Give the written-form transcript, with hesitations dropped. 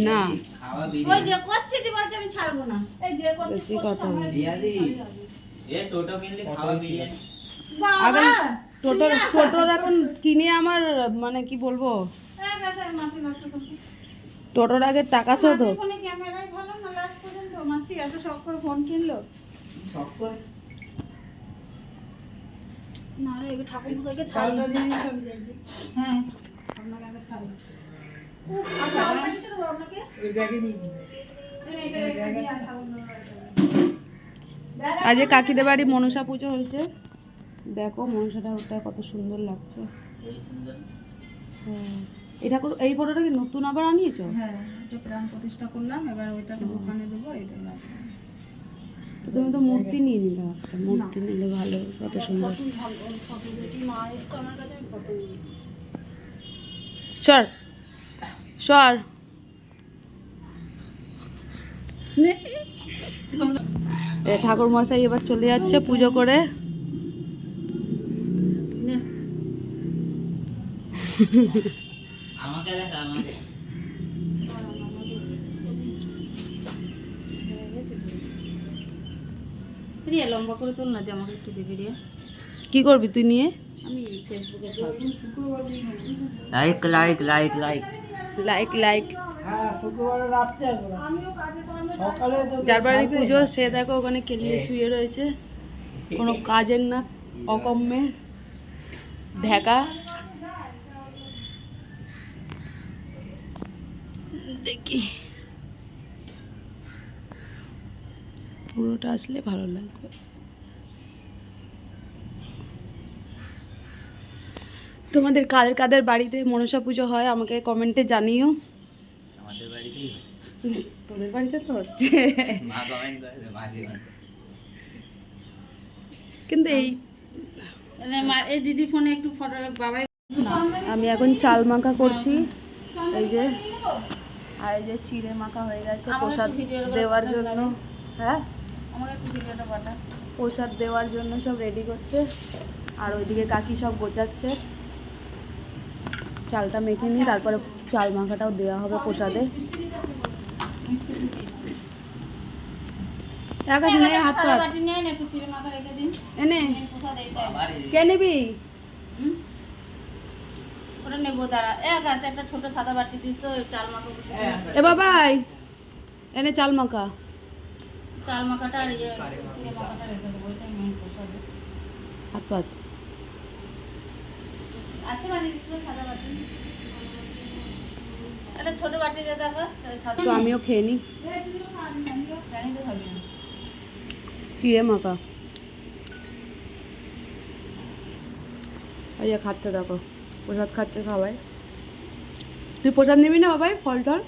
না ওই যে করছে দি বলছে আমি ছাড়বো না এই যে করছে বেশি কথা বলে। রিয়াদি এ টোটো কিনলে খাওয়া বিরিয়ানি আগে বাবা টোটোর এখন কিনে আমার মানে কি বলবো, এক আছে মাসি নষ্ট করছে টোটোর আগে টাকা শোধ হোক। ফোনে ক্যামেরাই ভালো না লাস্ট পর্যন্ত মাসি এত শখ করে ফোন কিনলো শখ করে না রে এই ঠাকুর মশাইকে ছাড়লো হ্যাঁ আপনাকে আগে ছাড়লো আচ্ছা আপনাকে ছিল আপনাকে ওই ব্যাগে নিয়ে আজকে কাকিদের বাড়ি মনসা পুজো হয়েছে, দেখো মনসা ঠাকুরটা কত সুন্দর লাগছে। এই সুন্দর হ্যাঁ, এই ঠাকুর এই ফটোটা কি নতুন আবার আনিয়েছো? হ্যাঁ এটা প্রাণ প্রতিষ্ঠা করলাম এবার ওইটাকে দোকানে দেবো এটা লাগবে তো তুমি তো মূর্তি নিয়ে নিলে, একটা মূর্তি নিলে ভালো, কত সুন্দর। ফটো দেখি মা এসছে আমার কাছে আমি ফটো নিয়েছি সর সর, ঠাকুর মশাই এবার চলে যাচ্ছে পুজো করে। আমাকে দেখ আমাকে রিয়া লম্বা করে তোল না দিয়ে আমাকে একটু দেবে রিয়া কি করবি তুই নিয়ে? আমি ফেসবুকে ছাড়বো like like like like like like. হ্যাঁ শুক্রবার রাত্রে আসবো না। সকালে তো যার বাড়ি পুজো সে দেখো ওখানে কেলিয়ে শুয়ে রয়েছে, কোনো কাজের না, অকম্যে ঢেকা। দেখি পুরোটা আসলে ভালো লাগবে। তোমাদের কাদের কাদের বাড়িতে মনসা পুজো হয় আমাকে কমেন্টে জানিও। আমাদের বাড়িতেই তোদের বাড়িতে তো হচ্ছে, মা কমেন্ট করে মা জীবন কিন্তু এই এই দিদি ফোনে একটু ফটো বাবাই আমি এখন চাল মাখা করছি, এই যে, আর এই যে চিড়ে মাখা হয়ে গেছে প্রসাদ দেওয়ার জন্য। হ্যাঁ আমাকে একটু ভিডিওটা পাঠাস প্রসাদ দেওয়ার জন্য সব রেডি করছে, আর ওইদিকে কাকি সব গোছাচ্ছে। চালটা মেখে নিই, তারপরে চাল মাখাটাও দেওয়া হবে প্রসাদে। আকাশ নে হাত পা বাটি নিয়ে একটু চিড়ে মাথা রেখে দিন এনে প্রসাদ এইটা বাবার কে নিবি? ওটা নেবো দাঁড়া এক আছে একটা ছোট সাদা বাটি দিস তো চাল মাখা এ বাবাই এনে চাল মাখা। চাল মাখাটা আর ইয়ে চিড়ে মাখাটা রেখে দেবো ওইটাই মেন প্রসাদ হাত পাত আছে মানে দিতে সাদা বাটি একটা ছোট বাটি দিয়ে দেখা সাদা তো আমিও খেয়ে নিই জানি তো খাবি না চিড়ে মাখা। এই যে খাচ্ছে দেখো, প্রসাদ খাচ্ছে সবাই। তুই প্রসাদ নিবি না বাবাই? ফল টল